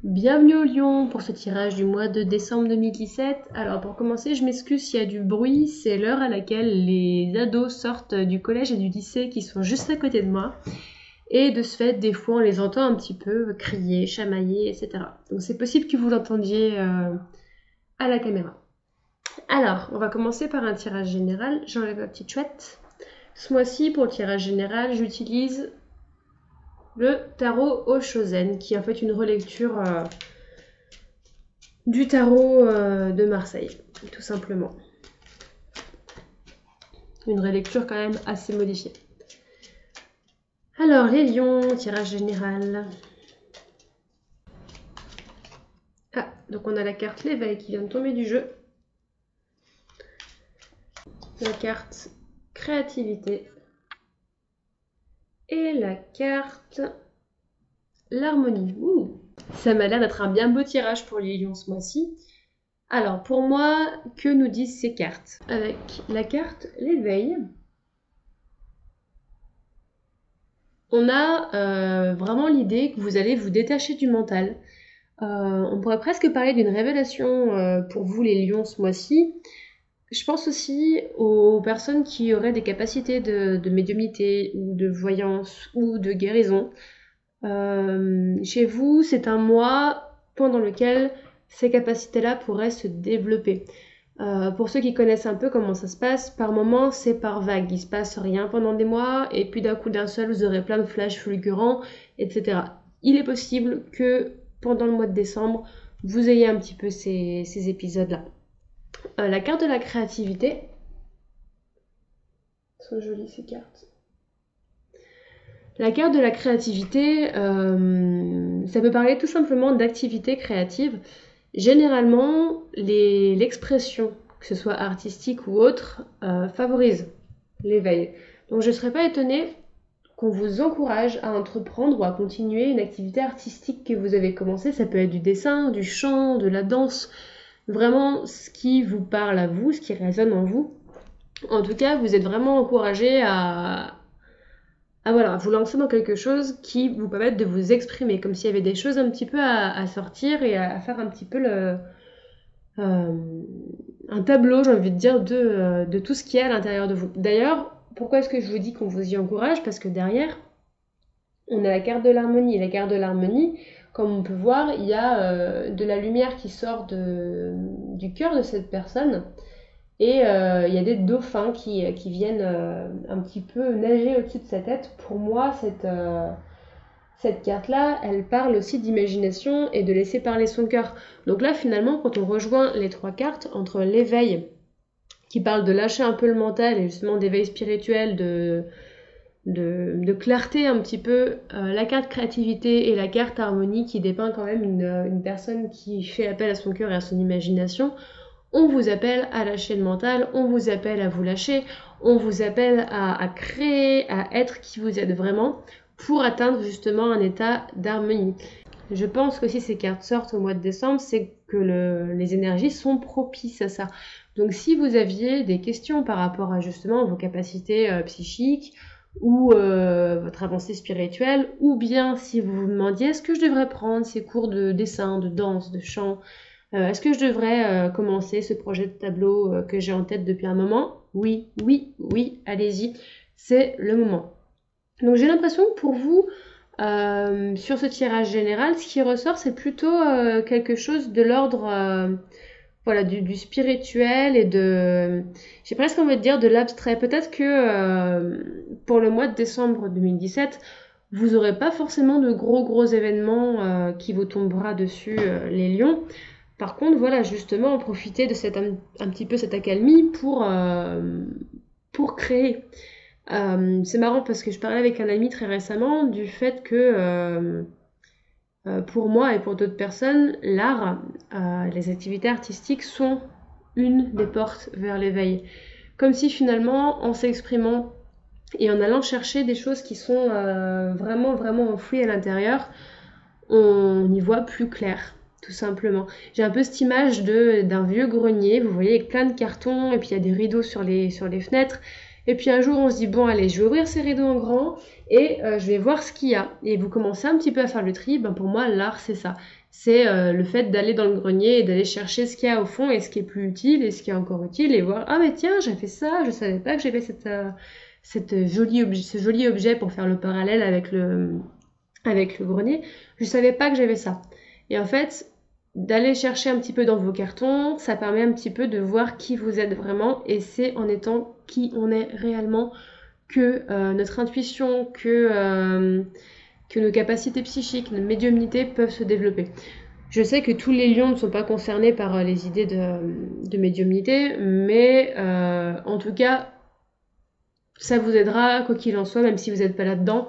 Bienvenue au Lion pour ce tirage du mois de décembre 2017. Alors pour commencer, je m'excuse s'il y a du bruit, c'est l'heure à laquelle les ados sortent du collège et du lycée qui sont juste à côté de moi. Et de ce fait, des fois on les entend un petit peu crier, chamailler, etc. Donc c'est possible que vous l'entendiez à la caméra. Alors, on va commencer par un tirage général. J'enlève ma petite chouette. Ce mois-ci, pour le tirage général, j'utilise le tarot Oshozen, qui est en fait une relecture du tarot de Marseille, tout simplement. Une relecture quand même assez modifiée. Alors, les lions, tirage général. Ah, donc on a la carte l'éveil qui vient de tomber du jeu. La carte créativité. Et la carte l'harmonie. Ouh, ça m'a l'air d'être un bien beau tirage pour les lions ce mois-ci. Alors, pour moi, que nous disent ces cartes? Avec la carte l'éveil, on a vraiment l'idée que vous allez vous détacher du mental. On pourrait presque parler d'une révélation pour vous les lions ce mois-ci. Je pense aussi aux personnes qui auraient des capacités de médiumnité ou de voyance ou de guérison. Chez vous, c'est un mois pendant lequel ces capacités-là pourraient se développer. Pour ceux qui connaissent un peu comment ça se passe, par moments c'est par vague, il se passe rien pendant des mois et puis d'un coup d'un seul vous aurez plein de flashs fulgurants, etc. Il est possible que pendant le mois de décembre vous ayez un petit peu ces épisodes-là. La carte de la créativité, elles sont jolies ces cartes. La carte de la créativité, ça peut parler tout simplement d'activité créative. Généralement, l'expression, que ce soit artistique ou autre, favorise l'éveil. Donc je ne serais pas étonnée qu'on vous encourage à entreprendre ou à continuer une activité artistique que vous avez commencée. Ça peut être du dessin, du chant, de la danse, vraiment ce qui vous parle à vous, ce qui résonne en vous. En tout cas, vous êtes vraiment encouragé à vous lancer dans quelque chose qui vous permette de vous exprimer, comme s'il y avait des choses un petit peu à sortir et à faire un petit peu un tableau, j'ai envie de dire, de tout ce qu'il y a à l'intérieur de vous. D'ailleurs, pourquoi est-ce que je vous dis qu'on vous y encourage? Parce que derrière, on a la carte de l'harmonie. Et la carte de l'harmonie, comme on peut voir, il y a de la lumière qui sort du cœur de cette personne. Et il y a des dauphins qui viennent un petit peu nager au-dessus de sa tête. Pour moi, cette carte-là, elle parle aussi d'imagination et de laisser parler son cœur. Donc là, finalement, quand on rejoint les trois cartes, entre l'éveil, qui parle de lâcher un peu le mental, et justement d'éveil spirituel, de clarté un petit peu, la carte créativité et la carte harmonie, qui dépeint quand même une personne qui fait appel à son cœur et à son imagination, on vous appelle à lâcher le mental, on vous appelle à vous lâcher, on vous appelle à créer, à être qui vous êtes vraiment pour atteindre justement un état d'harmonie. Je pense que si ces cartes sortent au mois de décembre, c'est que les énergies sont propices à ça. Donc si vous aviez des questions par rapport à justement vos capacités psychiques ou votre avancée spirituelle, ou bien si vous vous demandiez est-ce que je devrais prendre ces cours de dessin, de danse, de chant, est-ce que je devrais commencer ce projet de tableau que j'ai en tête depuis un moment? Oui, allez-y, c'est le moment. Donc j'ai l'impression que pour vous, sur ce tirage général, ce qui ressort, c'est plutôt quelque chose de l'ordre du spirituel et j'ai presque envie de dire de l'abstrait. Peut-être que pour le mois de décembre 2017, vous n'aurez pas forcément de gros événements qui vous tombera dessus, les lions. Par contre, voilà, justement, profiter de un petit peu cette accalmie pour créer. C'est marrant parce que je parlais avec un ami très récemment du fait que pour moi et pour d'autres personnes, l'art, les activités artistiques sont une des portes vers l'éveil. Comme si finalement, en s'exprimant et en allant chercher des choses qui sont vraiment enfouies à l'intérieur, on y voit plus clair. Tout simplement. J'ai un peu cette image d'un vieux grenier, vous voyez, avec plein de cartons, et puis il y a des rideaux sur les fenêtres. Et puis un jour, on se dit, bon, allez, je vais ouvrir ces rideaux en grand, et je vais voir ce qu'il y a. Et vous commencez un petit peu à faire le tri. Ben, pour moi, l'art, c'est ça. c'est le fait d'aller dans le grenier et d'aller chercher ce qu'il y a au fond et ce qui est plus utile et ce qui est encore utile et voir, ah mais tiens, j'ai fait ça, je savais pas que j'avais ce joli objet pour faire le parallèle avec le grenier, je savais pas que j'avais ça. Et en fait, d'aller chercher un petit peu dans vos cartons, ça permet un petit peu de voir qui vous êtes vraiment et c'est en étant qui on est réellement que notre intuition, que nos capacités psychiques, notre médiumnité peuvent se développer. Je sais que tous les lions ne sont pas concernés par les idées de médiumnité, mais en tout cas, ça vous aidera, quoi qu'il en soit, même si vous n'êtes pas là-dedans,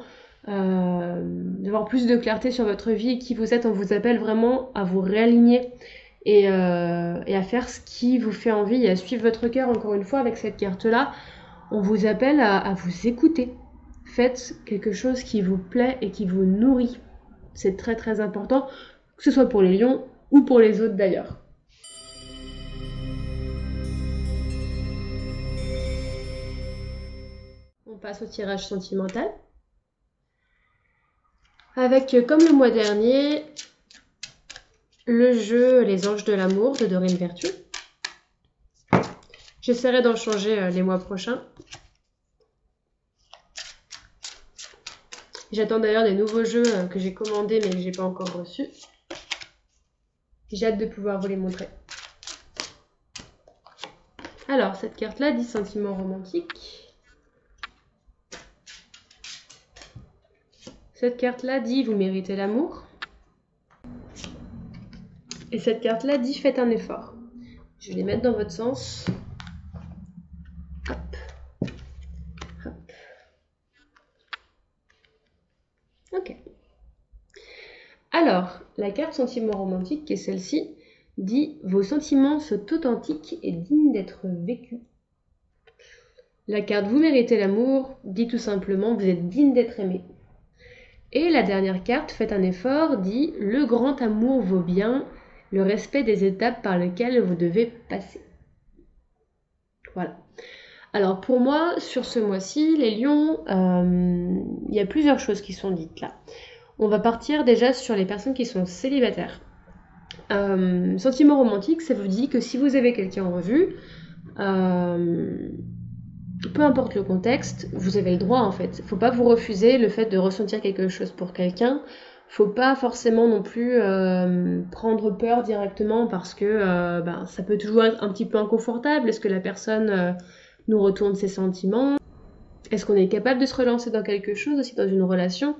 d'avoir plus de clarté sur votre vie et qui vous êtes. On vous appelle vraiment à vous réaligner et à faire ce qui vous fait envie et à suivre votre cœur. Encore une fois, avec cette carte-là, on vous appelle à vous écouter. Faites quelque chose qui vous plaît et qui vous nourrit. C'est très très important, que ce soit pour les lions ou pour les autres d'ailleurs. On passe au tirage sentimental. Avec, comme le mois dernier, le jeu Les Anges de l'amour de Dorine Vertu. J'essaierai d'en changer les mois prochains. J'attends d'ailleurs des nouveaux jeux que j'ai commandés mais que j'ai pas encore reçus. J'ai hâte de pouvoir vous les montrer. Alors, cette carte-là dit sentiments romantiques. Cette carte-là dit vous méritez l'amour. Et cette carte-là dit faites un effort. Je vais les mettre dans votre sens. Hop. Hop. Ok. Alors, la carte sentiments romantiques, qui est celle-ci, dit vos sentiments sont authentiques et dignes d'être vécus. La carte vous méritez l'amour dit tout simplement vous êtes digne d'être aimé. Et la dernière carte, faites un effort, dit le grand amour vaut bien le respect des étapes par lesquelles vous devez passer. Voilà. Alors pour moi, sur ce mois-ci, les lions, il y a plusieurs choses qui sont dites là. On va partir déjà sur les personnes qui sont célibataires. Sentiment romantique, ça vous dit que si vous avez quelqu'un en vue, peu importe le contexte, vous avez le droit en fait. Faut pas vous refuser le fait de ressentir quelque chose pour quelqu'un. Faut pas forcément non plus prendre peur directement parce que ça peut toujours être un petit peu inconfortable. Est-ce que la personne nous retourne ses sentiments? Est-ce qu'on est capable de se relancer dans quelque chose aussi dans une relation?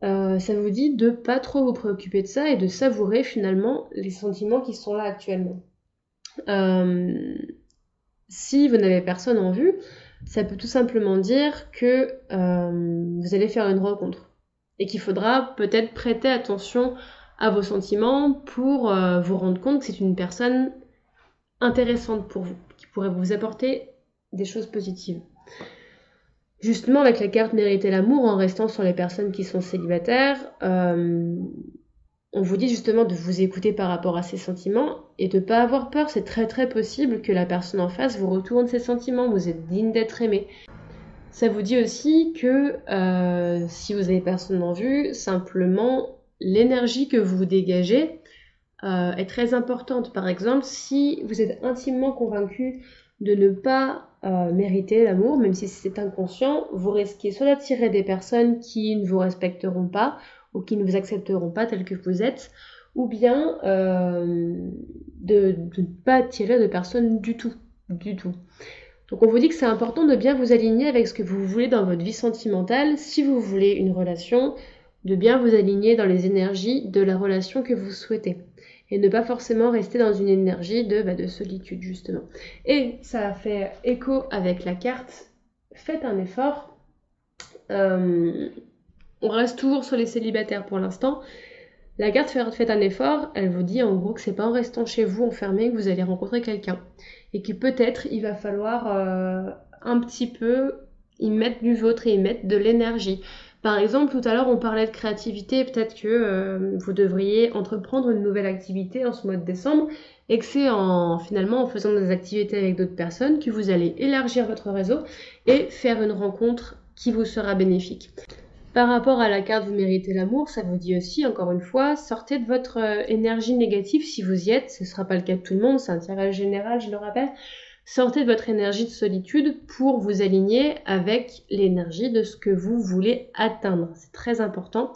Ça vous dit de pas trop vous préoccuper de ça et de savourer finalement les sentiments qui sont là actuellement. Si vous n'avez personne en vue, ça peut tout simplement dire que vous allez faire une rencontre et qu'il faudra peut-être prêter attention à vos sentiments pour vous rendre compte que c'est une personne intéressante pour vous, qui pourrait vous apporter des choses positives. Justement, avec la carte Mériter l'amour, en restant sur les personnes qui sont célibataires, on vous dit justement de vous écouter par rapport à ses sentiments et de ne pas avoir peur. C'est très très possible que la personne en face vous retourne ses sentiments, vous êtes digne d'être aimé. Ça vous dit aussi que si vous avez personne en vue, simplement l'énergie que vous dégagez est très importante. Par exemple, si vous êtes intimement convaincu de ne pas mériter l'amour, même si c'est inconscient, vous risquez soit d'attirer des personnes qui ne vous respecteront pas ou qui ne vous accepteront pas tel que vous êtes, ou bien de ne pas attirer de personnes du tout. Donc on vous dit que c'est important de bien vous aligner avec ce que vous voulez dans votre vie sentimentale. Si vous voulez une relation, de bien vous aligner dans les énergies de la relation que vous souhaitez. Et ne pas forcément rester dans une énergie de solitude, justement. Et ça fait écho avec la carte « Faites un effort ». On reste toujours sur les célibataires pour l'instant. La carte « Faites un effort », elle vous dit en gros que c'est pas en restant chez vous enfermé que vous allez rencontrer quelqu'un. Et que peut-être il va falloir un petit peu y mettre du vôtre et y mettre de l'énergie. Par exemple, tout à l'heure, on parlait de créativité. Peut-être que vous devriez entreprendre une nouvelle activité en ce mois de décembre et que c'est finalement en faisant des activités avec d'autres personnes que vous allez élargir votre réseau et faire une rencontre qui vous sera bénéfique. Par rapport à la carte vous méritez l'amour, ça vous dit aussi, encore une fois, sortez de votre énergie négative si vous y êtes, ce ne sera pas le cas de tout le monde, c'est un tirage général, je le rappelle. Sortez de votre énergie de solitude pour vous aligner avec l'énergie de ce que vous voulez atteindre. C'est très important.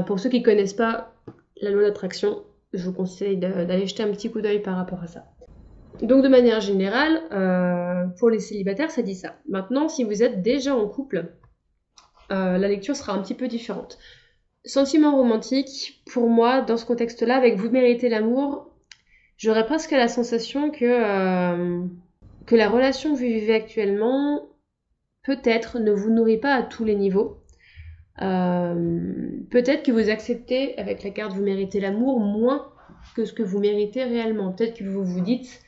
Pour ceux qui ne connaissent pas la loi d'attraction, je vous conseille d'aller jeter un petit coup d'œil par rapport à ça. Donc de manière générale, pour les célibataires, ça dit ça. Maintenant, si vous êtes déjà en couple, la lecture sera un petit peu différente. Sentiment romantique, pour moi, dans ce contexte-là, avec vous méritez l'amour, j'aurais presque la sensation que la relation que vous vivez actuellement, peut-être, ne vous nourrit pas à tous les niveaux. Peut-être que vous acceptez, avec la carte vous méritez l'amour, moins que ce que vous méritez réellement. Peut-être que vous vous dites,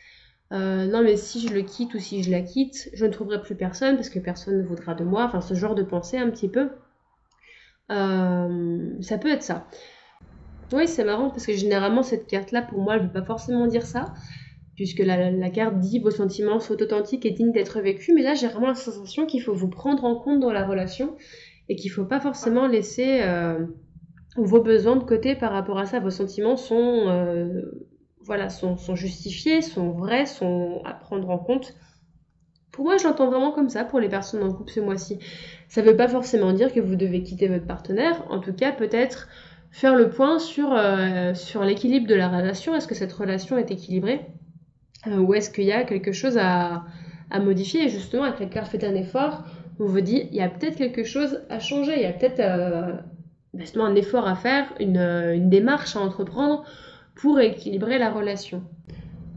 non mais si je le quitte ou si je la quitte, je ne trouverai plus personne parce que personne ne voudra de moi. Enfin, ce genre de pensée un petit peu. Ça peut être ça. Oui, c'est marrant parce que généralement cette carte-là, pour moi, elle ne veut pas forcément dire ça, puisque la carte dit vos sentiments sont authentiques et dignes d'être vécus, mais là j'ai vraiment la sensation qu'il faut vous prendre en compte dans la relation et qu'il ne faut pas forcément laisser vos besoins de côté par rapport à ça. Vos sentiments sont justifiés, sont vrais, sont à prendre en compte. Pour moi, je l'entends vraiment comme ça pour les personnes en couple ce mois-ci. Ça ne veut pas forcément dire que vous devez quitter votre partenaire, en tout cas peut-être faire le point sur l'équilibre de la relation. Est-ce que cette relation est équilibrée ou est-ce qu'il y a quelque chose à modifier? Et justement, avec la carte faites un effort, on vous dit il y a peut-être quelque chose à changer, il y a peut-être justement un effort à faire, une démarche à entreprendre pour équilibrer la relation.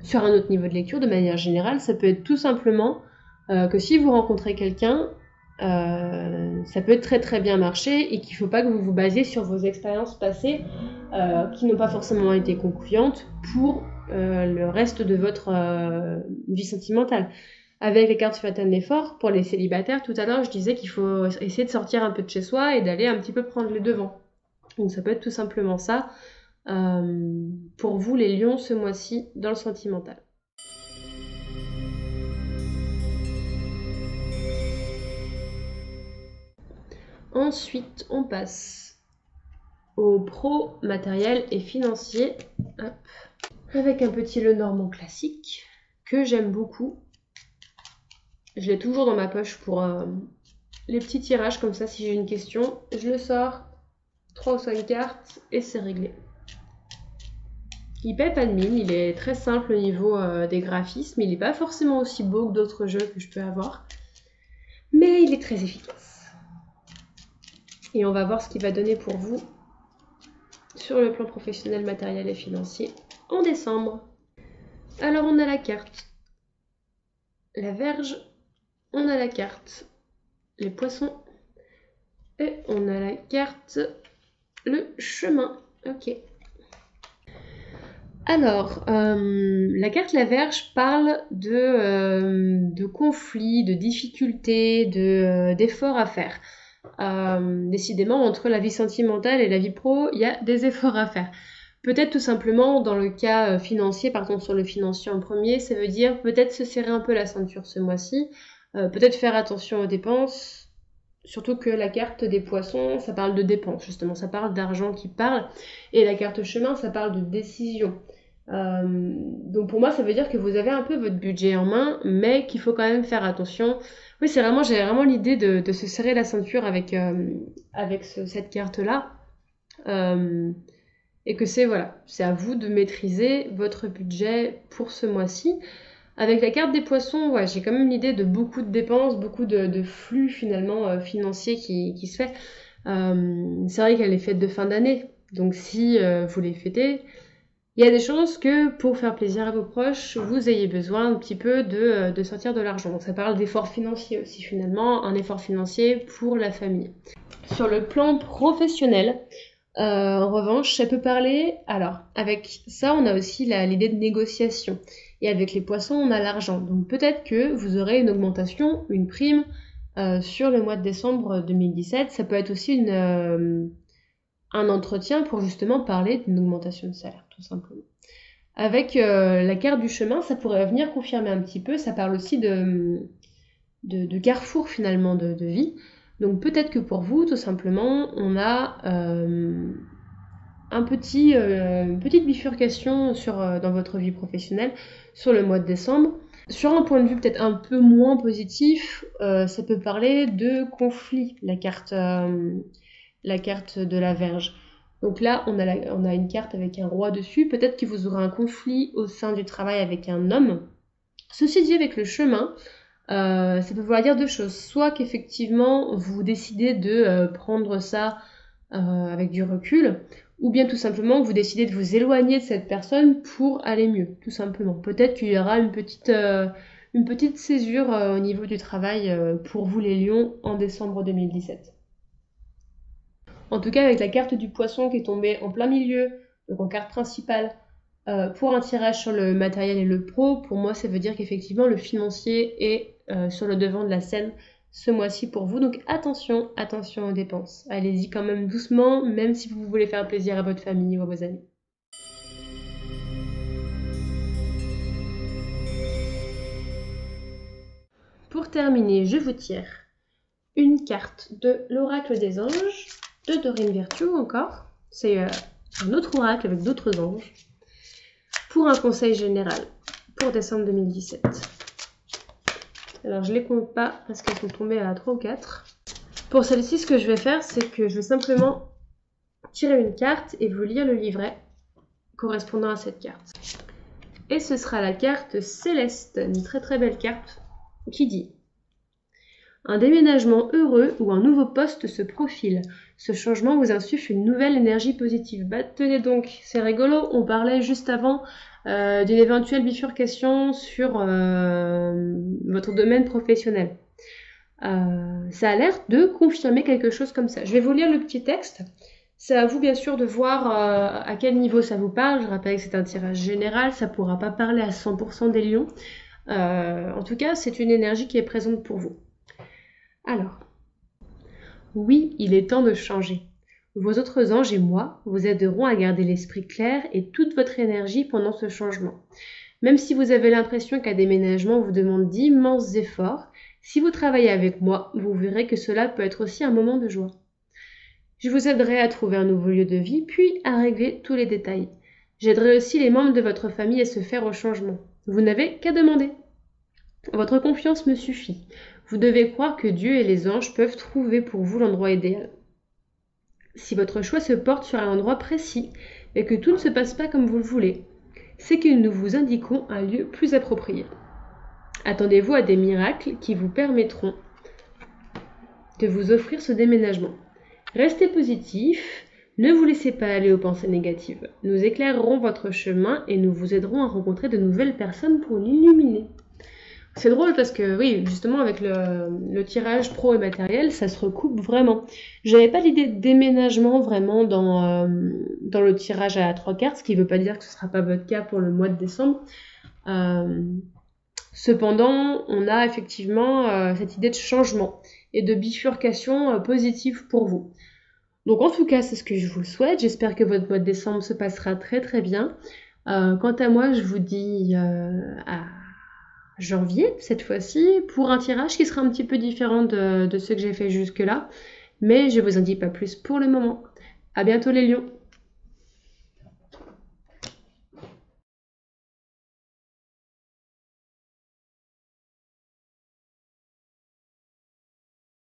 Sur un autre niveau de lecture, de manière générale, ça peut être tout simplement que si vous rencontrez quelqu'un, ça peut très très bien marcher et qu'il ne faut pas que vous vous basiez sur vos expériences passées qui n'ont pas forcément été concluantes pour le reste de votre vie sentimentale. Avec les cartes faites un effort, pour les célibataires, tout à l'heure je disais qu'il faut essayer de sortir un peu de chez soi et d'aller un petit peu prendre les devants. Donc ça peut être tout simplement ça pour vous les lions ce mois-ci dans le sentimental. Ensuite, on passe au pro matériel et financier. Hop. Avec un petit Lenormand classique que j'aime beaucoup. Je l'ai toujours dans ma poche pour les petits tirages comme ça. Si j'ai une question, je le sors, 3 ou 5 cartes et c'est réglé. Il paie pas de mine, il est très simple au niveau des graphismes. Il n'est pas forcément aussi beau que d'autres jeux que je peux avoir, mais il est très efficace. Et on va voir ce qu'il va donner pour vous sur le plan professionnel, matériel et financier en décembre. Alors on a la carte la Vierge, on a la carte les Poissons et on a la carte le Chemin. Ok. Alors, la carte la Vierge parle de conflits, de difficultés, d'efforts à faire. Décidément, entre la vie sentimentale et la vie pro, il y a des efforts à faire. Peut-être tout simplement, dans le cas financier, partons sur le financier en premier, ça veut dire peut-être se serrer un peu la ceinture ce mois-ci, peut-être faire attention aux dépenses, surtout que la carte des Poissons, ça parle de dépenses, justement, ça parle d'argent qui parle, et la carte chemin, ça parle de décision. Donc pour moi, ça veut dire que vous avez un peu votre budget en main, mais qu'il faut quand même faire attention. Oui, j'ai vraiment l'idée de se serrer la ceinture avec cette carte-là. Et que c'est à vous de maîtriser votre budget pour ce mois-ci. Avec la carte des Poissons, j'ai quand même l'idée de beaucoup de dépenses, beaucoup de flux finalement financiers qui se fait. C'est vrai qu'elle est fête de fin d'année, donc si vous les fêtez, il y a des chances que pour faire plaisir à vos proches, vous ayez besoin un petit peu de sortir de l'argent. Donc ça parle d'efforts financiers aussi finalement, un effort financier pour la famille. Sur le plan professionnel, en revanche, ça peut parler... Alors, avec ça, on a aussi l'idée de négociation. Et avec les Poissons, on a l'argent. Donc peut-être que vous aurez une augmentation, une prime sur le mois de décembre 2017. Ça peut être aussi un entretien pour justement parler d'une augmentation de salaire, tout simplement. Avec la carte du chemin, ça pourrait venir confirmer un petit peu. Ça parle aussi de carrefour finalement de vie. Donc peut-être que pour vous, tout simplement, on a une petite bifurcation dans votre vie professionnelle sur le mois de décembre. Sur un point de vue peut-être un peu moins positif, ça peut parler de conflit, la carte de la Vierge. Donc là, on a une carte avec un roi dessus. Peut-être que vous aurez un conflit au sein du travail avec un homme. Ceci dit, avec le chemin, ça peut vouloir dire deux choses. Soit qu'effectivement, vous décidez de prendre ça avec du recul, ou bien tout simplement, vous décidez de vous éloigner de cette personne pour aller mieux, tout simplement. Peut-être qu'il y aura une petite césure au niveau du travail pour vous les lions en décembre 2017. En tout cas, avec la carte du poisson qui est tombée en plein milieu, donc en carte principale, pour un tirage sur le matériel et le pro, pour moi, ça veut dire qu'effectivement, le financier est sur le devant de la scène ce mois-ci pour vous. Donc attention aux dépenses. Allez-y quand même doucement, même si vous voulez faire plaisir à votre famille ou à vos amis. Pour terminer, je vous tire une carte de l'oracle des anges, de Dorine Virtue encore. C'est un autre oracle avec d'autres anges. Pour un conseil général pour décembre 2017. Alors je les compte pas parce qu'elles sont tombées à 3 ou 4. Pour celle-ci, ce que je vais faire, c'est que je vais simplement tirer une carte et vous lire le livret correspondant à cette carte. Et ce sera la carte Céleste, une très très belle carte qui dit: un déménagement heureux ou un nouveau poste se profile. Ce changement vous insuffle une nouvelle énergie positive. Bah tenez donc, c'est rigolo, on parlait juste avant d'une éventuelle bifurcation sur votre domaine professionnel. Ça a l'air de confirmer quelque chose comme ça. Je vais vous lire le petit texte. C'est à vous bien sûr de voir à quel niveau ça vous parle. Je rappelle que c'est un tirage général, ça ne pourra pas parler à 100% des lions. En tout cas, c'est une énergie qui est présente pour vous. Alors, oui, il est temps de changer. Vos autres anges et moi vous aiderons à garder l'esprit clair et toute votre énergie pendant ce changement. Même si vous avez l'impression qu'un déménagement vous demande d'immenses efforts, si vous travaillez avec moi, vous verrez que cela peut être aussi un moment de joie. Je vous aiderai à trouver un nouveau lieu de vie, puis à régler tous les détails. J'aiderai aussi les membres de votre famille à se faire au changement. Vous n'avez qu'à demander. Votre confiance me suffit. Vous devez croire que Dieu et les anges peuvent trouver pour vous l'endroit idéal. Si votre choix se porte sur un endroit précis et que tout ne se passe pas comme vous le voulez, c'est que nous vous indiquons un lieu plus approprié. Attendez-vous à des miracles qui vous permettront de vous offrir ce déménagement. Restez positif, ne vous laissez pas aller aux pensées négatives. Nous éclairerons votre chemin et nous vous aiderons à rencontrer de nouvelles personnes pour l'illuminer. C'est drôle parce que oui, justement avec le tirage pro et matériel, ça se recoupe vraiment. J'avais pas l'idée de déménagement vraiment dans le tirage à 3 cartes, ce qui veut pas dire que ce sera pas votre cas pour le mois de décembre. Cependant, on a effectivement cette idée de changement et de bifurcation positive pour vous. Donc en tout cas, c'est ce que je vous souhaite. J'espère que votre mois de décembre se passera très très bien. Quant à moi, je vous dis à janvier cette fois-ci pour un tirage qui sera un petit peu différent de ce que j'ai fait jusque-là, mais je vous en dis pas plus pour le moment. À bientôt les lions.